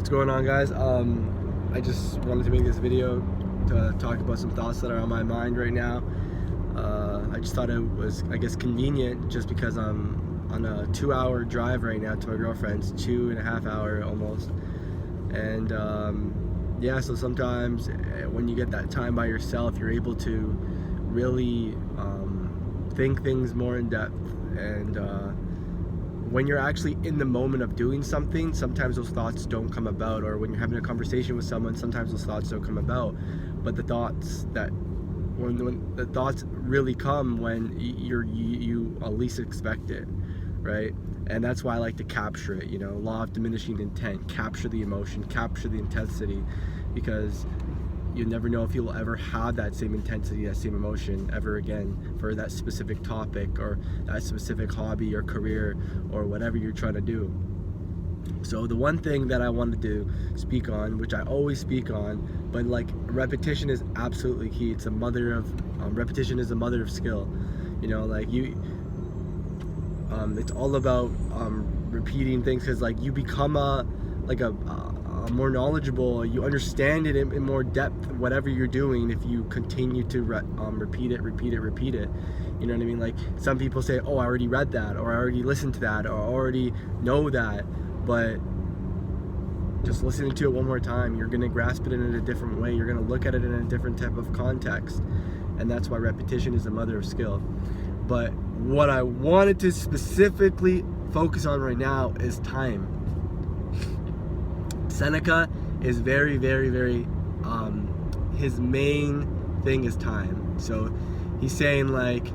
What's going on, guys? I just wanted to make this video to talk about some thoughts that are on my mind right now. I just thought it was, I guess, convenient just because I'm on a 2-hour drive right now to my girlfriend's, 2.5 hour almost. And yeah, so sometimes when you get that time by yourself, you're able to really think things more in depth. And when you're actually in the moment of doing something, sometimes those thoughts don't come about. Or when you're having a conversation with someone, sometimes those thoughts don't come about. But the thoughts that when the thoughts really come when you least expect it, right? And that's why I like to capture it, you know, law of diminishing intent, capture the emotion, capture the intensity, because you never know if you'll ever have that same intensity, that same emotion ever again for that specific topic or that specific hobby or career or whatever you're trying to do. So the one thing that I wanted to speak on, which I always speak on, but like repetition is absolutely key. It's a mother of repetition is the mother of skill. You know, like it's all about repeating things, because like you become more knowledgeable, you understand it in more depth, whatever you're doing, if you continue to repeat it. You know what I mean? Like some people say, oh, I already read that, or I already listened to that, or I already know that. But just listening to it one more time, you're going to grasp it in a different way. You're going to look at it in a different type of context. And that's why repetition is the mother of skill. But what I wanted to specifically focus on right now is time. Seneca is very, his main thing is time. So he's saying, like,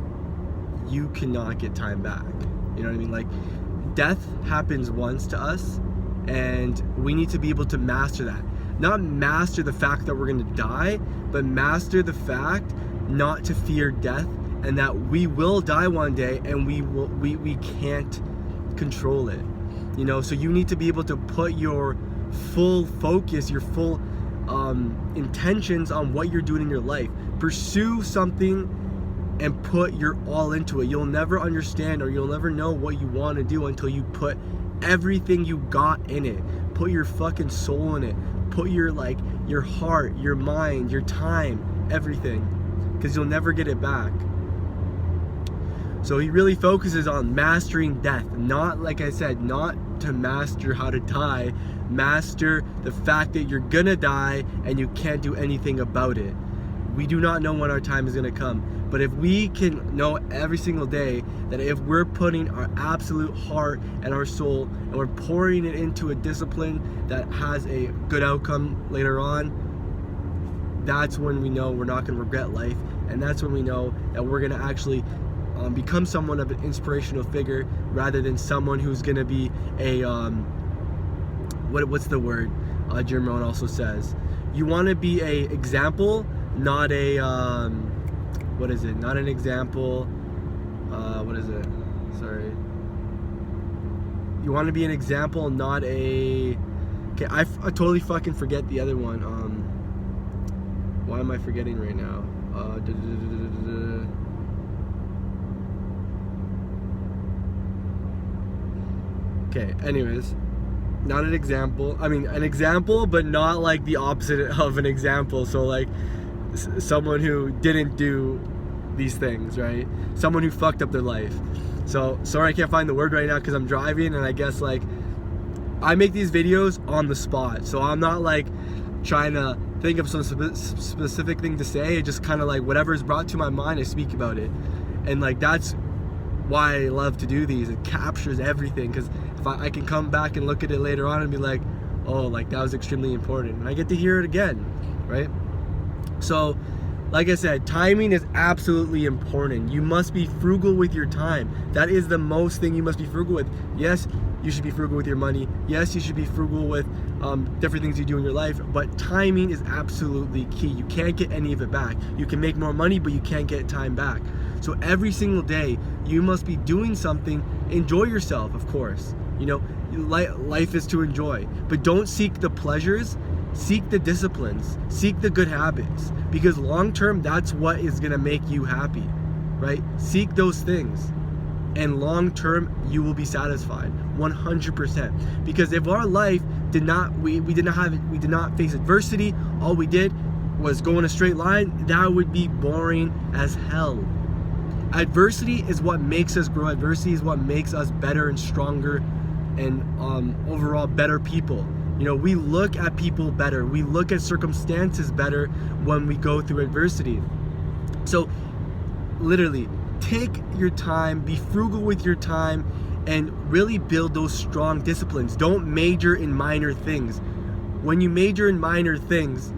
you cannot get time back. You know what I mean? Like, death happens once to us, and we need to be able to master that. Not master the fact that we're going to die, but master the fact not to fear death, and that we will die one day, and we can't control it. You know, so you need to be able to put your full focus, your full intentions on what you're doing in your life. Pursue something and put your all into it. You'll never understand, or you'll never know what you want to do until you put everything you got in it. Put your fucking soul in it. Put your heart, your mind, your time, everything, because you'll never get it back. So he really focuses on mastering death. Not, like I said, not to master how to die. Master the fact that you're gonna die and you can't do anything about it. We do not know when our time is gonna come. But if we can know every single day that if we're putting our absolute heart and our soul and we're pouring it into a discipline that has a good outcome later on, that's when we know we're not gonna regret life. And that's when we know that we're gonna actually become someone of an inspirational figure, rather than someone who's gonna be a what's the word Jim Rohn also says, you want to be a example, not a not an example, you want to be an example, not a, okay, I totally fucking forget the other one. Why am I forgetting right now? Okay, anyways, not an example. I mean, an example, but not like the opposite of an example. So like someone who didn't do these things, right? Someone who fucked up their life. So sorry, I can't find the word right now because I'm driving, and I guess like I make these videos on the spot. So I'm not like trying to think of some specific thing to say. It just kind of like whatever is brought to my mind, I speak about it. And like that's why I love to do these. It captures everything, because if I can come back and look at it later on and be like, oh, like that was extremely important, and I get to hear it again, right? So like I said, timing is absolutely important. You must be frugal with your time. That is the most thing you must be frugal with. Yes, you should be frugal with your money. Yes, you should be frugal with different things you do in your life, but timing is absolutely key. You can't get any of it back. You can make more money, but you can't get time back. So every single day, you must be doing something. Enjoy yourself, of course. You know, life is to enjoy, but don't seek the pleasures. Seek the disciplines, seek the good habits, because long term, that's what is gonna make you happy, right? Seek those things, and long term, you will be satisfied, 100%. Because if our life did not face adversity, all we did was go in a straight line, that would be boring as hell. Adversity is what makes us grow. Adversity is what makes us better and stronger and overall better people. You know, we look at people better. We look at circumstances better when we go through adversity. So literally, take your time, be frugal with your time, and really build those strong disciplines. Don't major in minor things. When you major in minor things,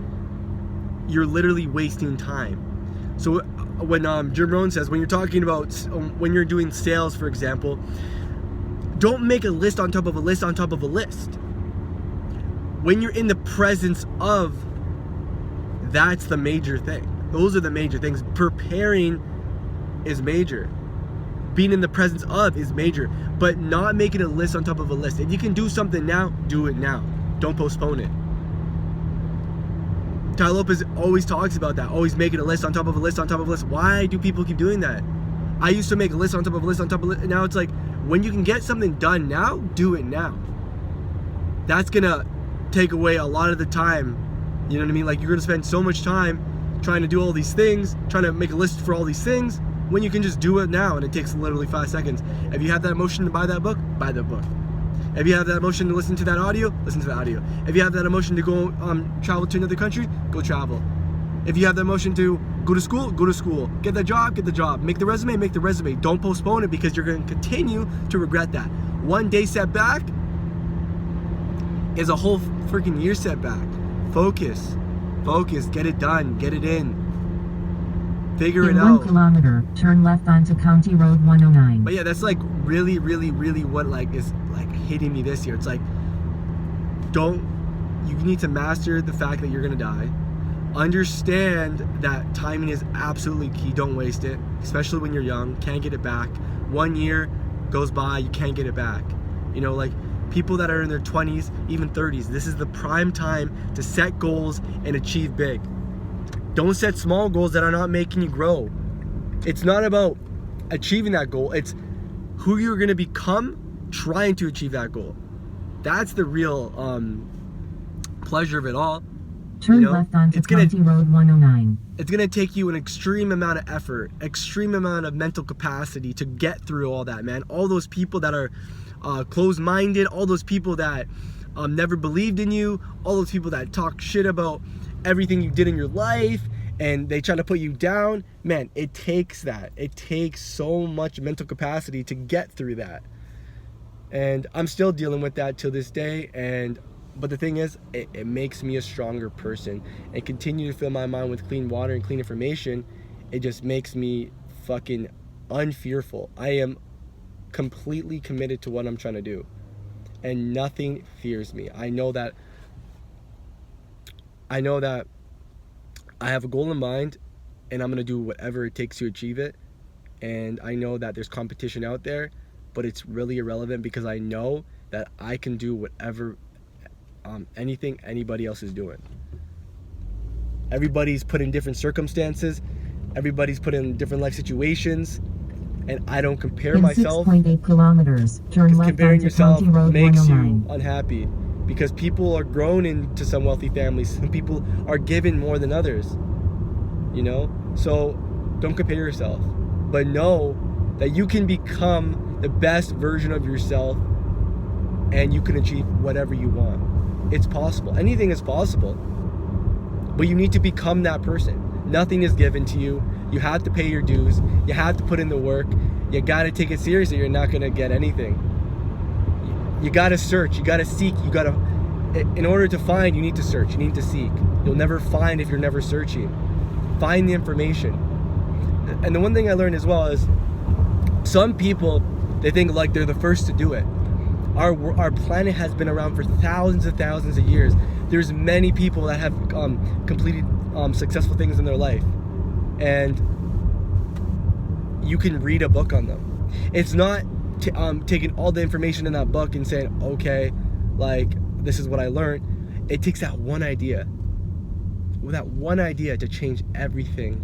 you're literally wasting time. So when Jim Rohn says, when you're talking about, when you're doing sales, for example, don't make a list on top of a list on top of a list. When you're in the presence of, that's the major thing. Those are the major things. Preparing is major. Being in the presence of is major. But not making a list on top of a list. If you can do something now, do it now. Don't postpone it. Ty Lopez always talks about that. Always making a list on top of a list on top of a list. Why do people keep doing that? I used to make a list on top of a list on top of a list. Now it's like, when you can get something done now, do it now. That's gonna take away a lot of the time. You know what I mean? Like, you're gonna spend so much time trying to do all these things, trying to make a list for all these things, when you can just do it now, and it takes literally 5 seconds. If you have that emotion to buy that book, buy the book. If you have that emotion to listen to that audio, listen to the audio. If you have that emotion to go travel to another country, go travel. If you have the emotion to go to school, go to school. Get the job, get the job. Make the resume, make the resume. Don't postpone it, because you're going to continue to regret that. One day setback is a whole freaking year setback. Focus, get it done, get it in. Figure it out. 1 kilometer, turn left onto County Road 109. But yeah, that's like really what like is like hitting me this year. It's like, you need to master the fact that you're gonna die. Understand that timing is absolutely key. Don't waste it, especially when you're young. Can't get it back. 1 year goes by, you can't get it back. You know, like people that are in their 20s, even 30s, this is the prime time to set goals and achieve big. Don't set small goals that are not making you grow. It's not about achieving that goal. It's who you're going to become trying to achieve that goal. That's the real pleasure of it all. Turn left onto County Road 109. It's going to take you an extreme amount of effort, extreme amount of mental capacity to get through all that, man. All those people that are closed-minded, all those people that never believed in you, all those people that talk shit about everything you did in your life, and they try to put you down. Man, it takes that. It takes so much mental capacity to get through that. And I'm still dealing with that till this day. But the thing is, it makes me a stronger person. And continue to fill my mind with clean water and clean information, it just makes me fucking unfearful. I am completely committed to what I'm trying to do. And nothing fears me. I know that I have a goal in mind, and I'm going to do whatever it takes to achieve it. And I know that there's competition out there, but it's really irrelevant, because I know that I can do whatever, anything anybody else is doing. Everybody's put in different circumstances. Everybody's put in different life situations. And I don't compare myself. 6.8 kilometers, turn left comparing onto yourself County Road makes 109. you unhappy. Because people are grown into some wealthy families. Some people are given more than others. You know? So don't compare yourself. But know that you can become the best version of yourself, and you can achieve whatever you want. It's possible. Anything is possible. But you need to become that person. Nothing is given to you. You have to pay your dues. You have to put in the work. You gotta take it seriously. You're not gonna get anything. You gotta search, you gotta seek, in order to find, you need to search, you need to seek. You'll never find if you're never searching. Find the information. And the one thing I learned as well is, some people, they think like they're the first to do it. Our planet has been around for thousands and thousands of years. There's many people that have completed successful things in their life. And you can read a book on them. It's not taking all the information in that book and saying, okay, like, this is what I learned. It takes that one idea. That one idea to change everything.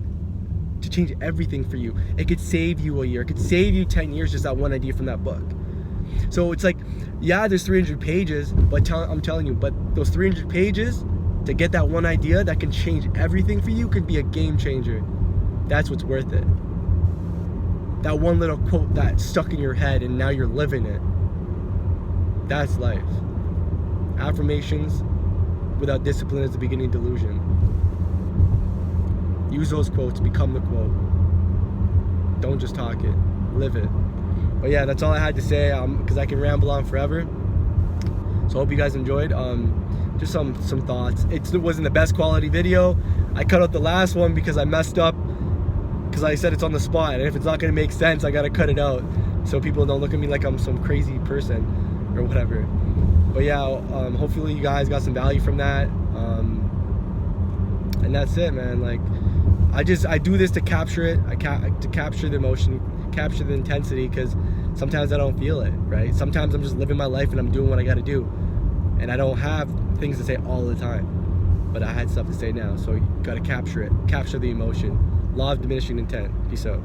To change everything for you. It could save you a year. It could save you 10 years, just that one idea from that book. So it's like, yeah, there's 300 pages, but I'm telling you, but those 300 pages to get that one idea that can change everything for you can be a game changer. That's what's worth it. That one little quote that stuck in your head and now you're living it. That's life. Affirmations without discipline is the beginning of delusion. Use those quotes, become the quote. Don't just talk it, live it. But yeah, that's all I had to say, because I can ramble on forever. So I hope you guys enjoyed. Just some thoughts. It wasn't the best quality video. I cut out the last one because I messed up, because I said it's on the spot, and if it's not going to make sense, I got to cut it out so people don't look at me like I'm some crazy person or whatever. But yeah, hopefully you guys got some value from that, and that's it, man. Like, I do this to capture it, to capture the emotion, capture the intensity, because sometimes I don't feel it, right? Sometimes I'm just living my life and I'm doing what I got to do, and I don't have things to say all the time, but I had stuff to say now, so you got to capture it, capture the emotion. Law of diminishing intent. Peace out.